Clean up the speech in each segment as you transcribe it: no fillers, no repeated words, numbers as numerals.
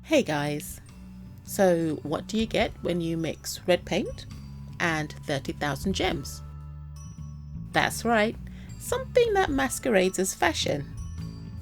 Hey guys, so what do you get when you mix red paint and 30,000 gems? That's right, something that masquerades as fashion.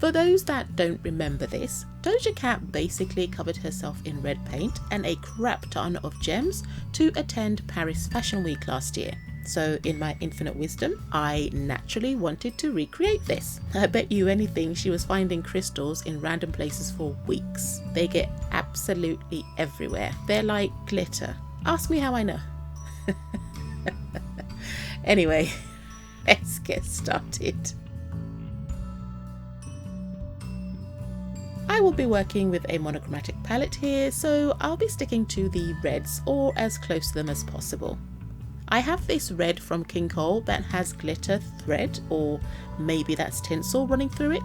For those that don't remember this, Doja Cat basically covered herself in red paint and a crap ton of gems to attend Paris Fashion Week last year. So in my infinite wisdom, I naturally wanted to recreate this. I bet you anything she was finding crystals in random places for weeks. They get absolutely everywhere. They're like glitter. Ask me how I know. Anyway, let's get started. I will be working with a monochromatic palette here, so I'll be sticking to the reds or as close to them as possible. I have this red from King Cole that has glitter thread, or maybe that's tinsel running through it.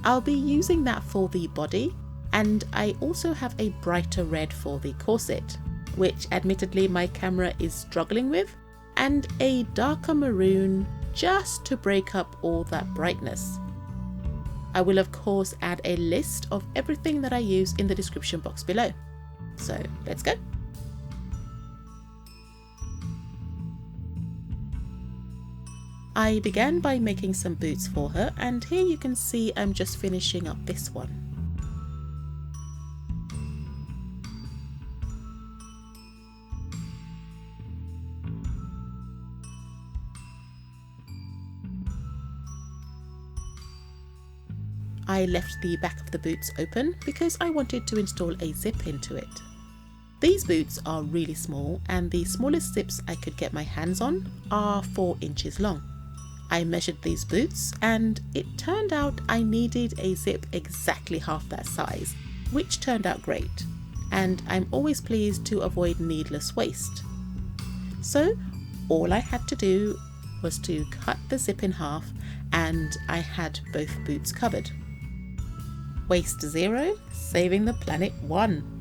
I'll be using that for the body, and I also have a brighter red for the corset, which admittedly my camera is struggling with, and a darker maroon just to break up all that brightness. I will of course add a list of everything that I use in the description box below. So let's go. I began by making some boots for her, and here you can see I'm just finishing up this one. I left the back of the boots open because I wanted to install a zip into it. These boots are really small, and the smallest zips I could get my hands on are 4 inches long. I measured these boots and it turned out I needed a zip exactly half that size, which turned out great, and I'm always pleased to avoid needless waste. So all I had to do was to cut the zip in half and I had both boots covered. Waste 0, saving the planet 1.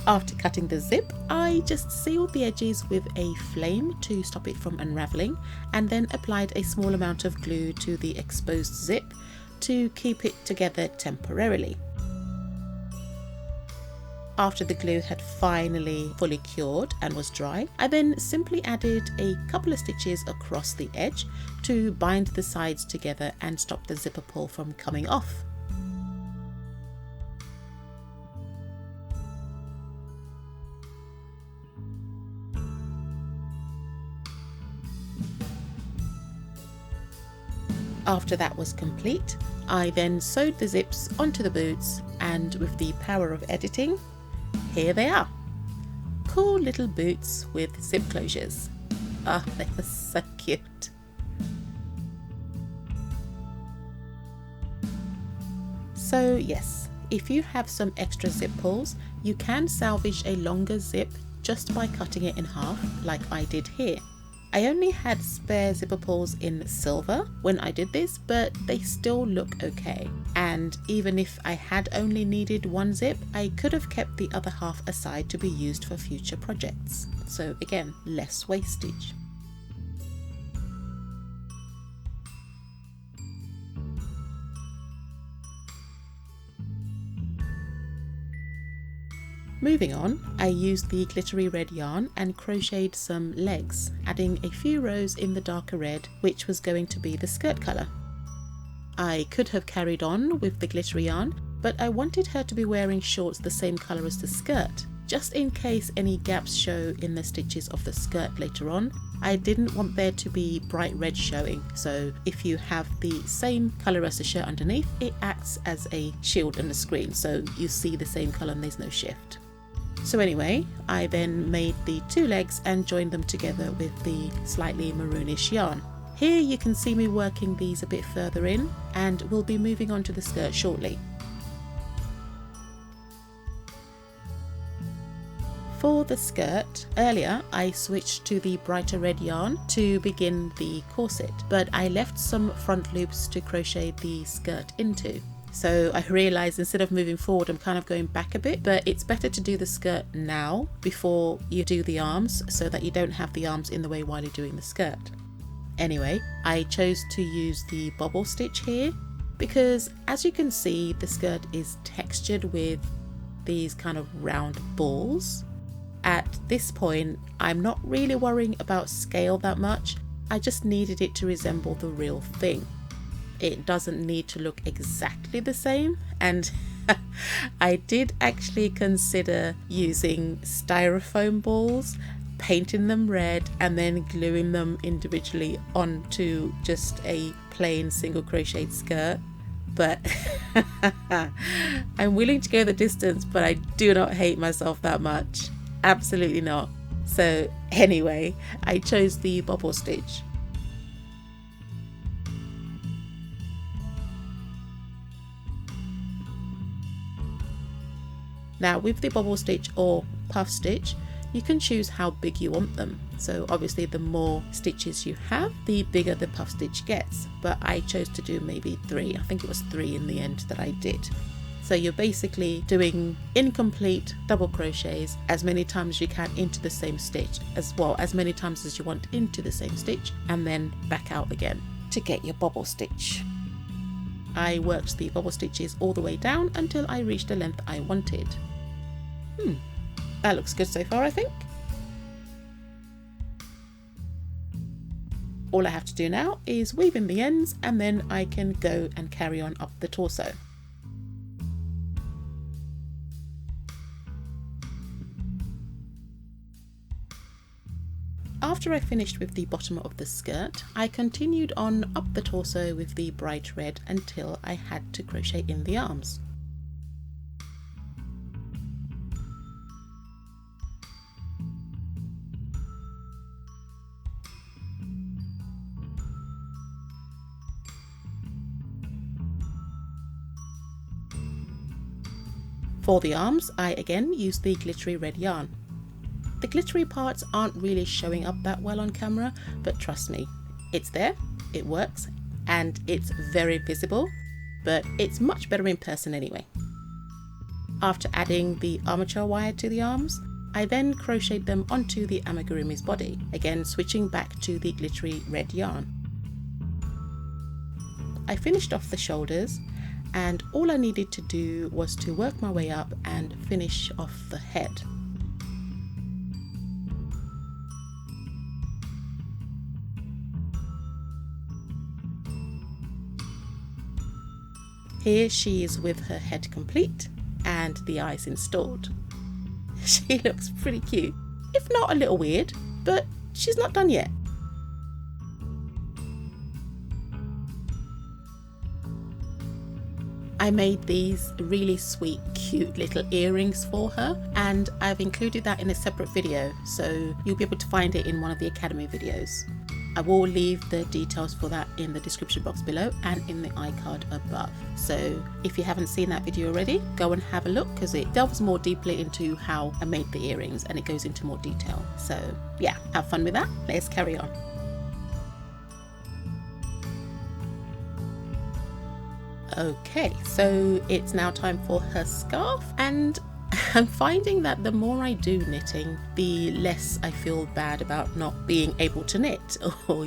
After cutting the zip, I just sealed the edges with a flame to stop it from unraveling, and then applied a small amount of glue to the exposed zip to keep it together temporarily. After the glue had finally fully cured and was dry, I then simply added a couple of stitches across the edge to bind the sides together and stop the zipper pull from coming off. After that was complete, I then sewed the zips onto the boots, and with the power of editing, here they are. Cool little boots with zip closures. Ah, they are so cute. So yes, if you have some extra zip pulls, you can salvage a longer zip just by cutting it in half, like I did here. I only had spare zipper pulls in silver when I did this, but they still look okay. And even if I had only needed one zip, I could have kept the other half aside to be used for future projects. So again, less wastage. Moving on, I used the glittery red yarn and crocheted some legs, adding a few rows in the darker red, which was going to be the skirt colour. I could have carried on with the glittery yarn, but I wanted her to be wearing shorts the same colour as the skirt, just in case any gaps show in the stitches of the skirt later on. I didn't want there to be bright red showing, so if you have the same colour as the shirt underneath, it acts as a shield on the screen, so you see the same colour and there's no shift. So anyway, I then made the 2 legs and joined them together with the slightly maroonish yarn. Here you can see me working these a bit further in, and we'll be moving on to the skirt shortly. For the skirt, earlier I switched to the brighter red yarn to begin the corset, but I left some front loops to crochet the skirt into. So I realised instead of moving forward, I'm kind of going back a bit, but it's better to do the skirt now before you do the arms so that you don't have the arms in the way while you're doing the skirt. Anyway, I chose to use the bobble stitch here because as you can see, the skirt is textured with these kind of round balls. At this point, I'm not really worrying about scale that much. I just needed it to resemble the real thing. It doesn't need to look exactly the same, and I did actually consider using styrofoam balls, painting them red and then gluing them individually onto just a plain single crochet skirt, but I'm willing to go the distance, but I do not hate myself that much. Absolutely not. So anyway, I chose the bobble stitch. Now with the bobble stitch or puff stitch, you can choose how big you want them. So obviously the more stitches you have, the bigger the puff stitch gets. But I chose to do maybe 3. I think it was 3 in the end that I did. So you're basically doing incomplete double crochets as many times as you can into the same stitch, as well as many times as you want into the same stitch, and then back out again to get your bobble stitch. I worked the bobble stitches all the way down until I reached the length I wanted. That looks good so far, I think. All I have to do now is weave in the ends, and then I can go and carry on up the torso. After I finished with the bottom of the skirt, I continued on up the torso with the bright red until I had to crochet in the arms. For the arms, I again used the glittery red yarn. The glittery parts aren't really showing up that well on camera, but trust me, it's there, it works, and it's very visible, but it's much better in person anyway. After adding the armature wire to the arms, I then crocheted them onto the amigurumi's body, again switching back to the glittery red yarn. I finished off the shoulders, and all I needed to do was to work my way up and finish off the head. Here she is with her head complete and the eyes installed. She looks pretty cute, if not a little weird, but she's not done yet. I made these really sweet, cute little earrings for her, and I've included that in a separate video, so you'll be able to find it in one of the Academy videos. I will leave the details for that in the description box below and in the iCard above. So if you haven't seen that video already, go and have a look, because it delves more deeply into how I made the earrings and it goes into more detail. So yeah, have fun with that. Let's carry on. Okay, so it's now time for her scarf, and I'm finding that the more I do knitting, the less I feel bad about not being able to knit, or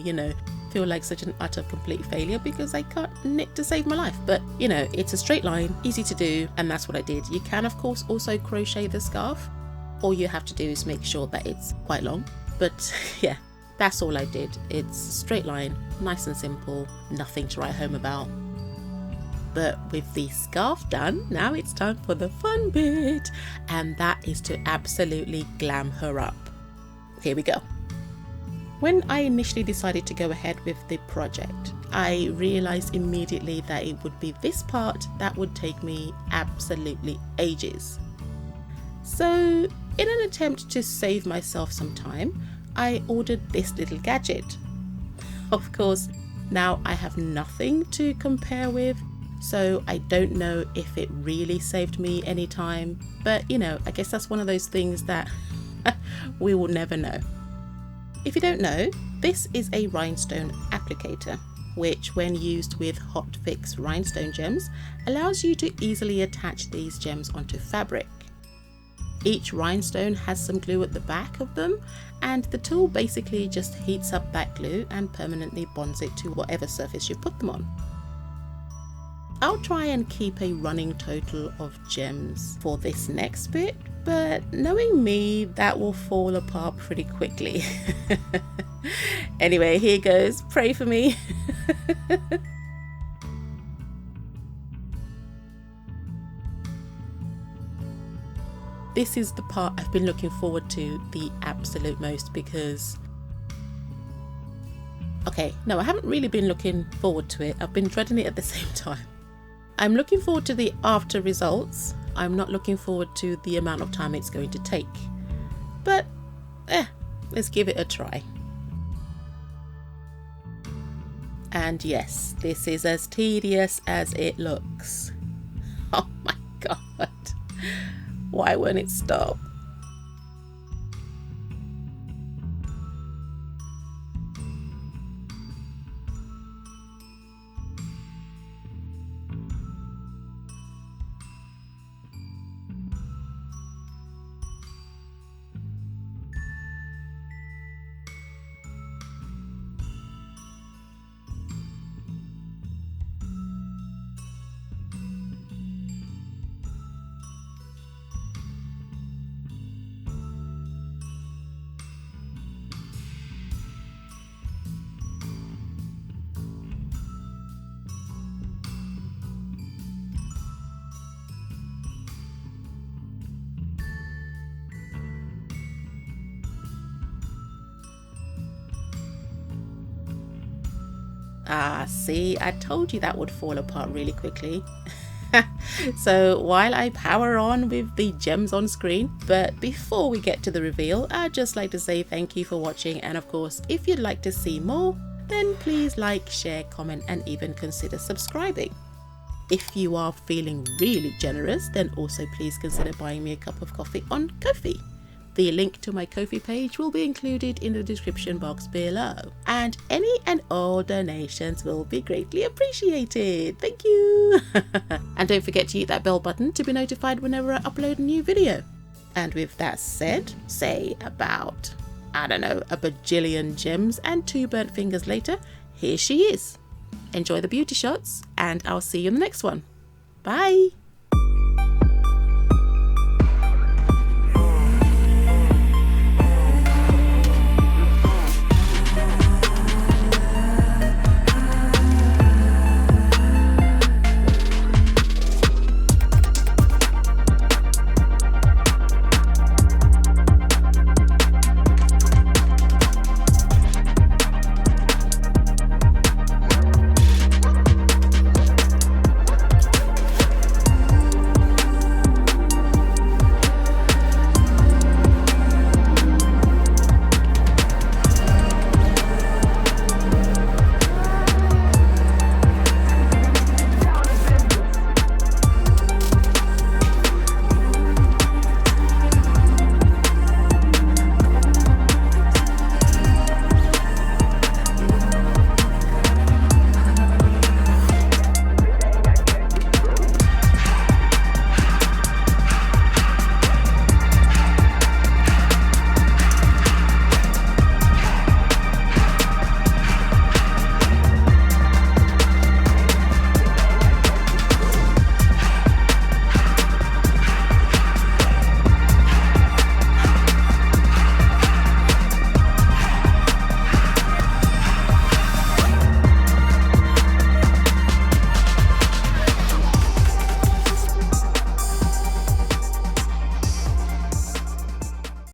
feel like such an utter complete failure because I can't knit to save my life. But it's a straight line, easy to do, and that's what I did. You can of course also crochet the scarf. All you have to do is make sure that it's quite long, but yeah, that's all I did. It's a straight line, nice and simple, nothing to write home about. But with the scarf done, now it's time for the fun bit, and that is to absolutely glam her up. Here we go. When I initially decided to go ahead with the project, I realized immediately that it would be this part that would take me absolutely ages. So in an attempt to save myself some time, I ordered this little gadget. Of course, now I have nothing to compare with, so I don't know if it really saved me any time, but I guess that's one of those things that we will never know. If you don't know, this is a rhinestone applicator, which when used with Hotfix rhinestone gems, allows you to easily attach these gems onto fabric. Each rhinestone has some glue at the back of them, and the tool basically just heats up that glue and permanently bonds it to whatever surface you put them on. I'll try and keep a running total of gems for this next bit, but knowing me, that will fall apart pretty quickly. Anyway, here goes. Pray for me. This is the part I've been looking forward to the absolute most because... Okay, no, I haven't really been looking forward to it. I've been dreading it at the same time. I'm looking forward to the after results. I'm not looking forward to the amount of time it's going to take. But, let's give it a try. And yes, this is as tedious as it looks. Oh my god. Why won't it stop? Ah, see, I told you that would fall apart really quickly. So while I power on with the gems on screen, but before we get to the reveal, I'd just like to say thank you for watching, and of course, if you'd like to see more, then please like, share, comment, and even consider subscribing. If you are feeling really generous, then also please consider buying me a cup of coffee on Ko-fi. The link to my Ko-fi page will be included in the description box below, and any and all donations will be greatly appreciated. Thank you! And don't forget to hit that bell button to be notified whenever I upload a new video. And with that said, say about, I don't know, a bajillion gems and 2 burnt fingers later, here she is. Enjoy the beauty shots, and I'll see you in the next one. Bye!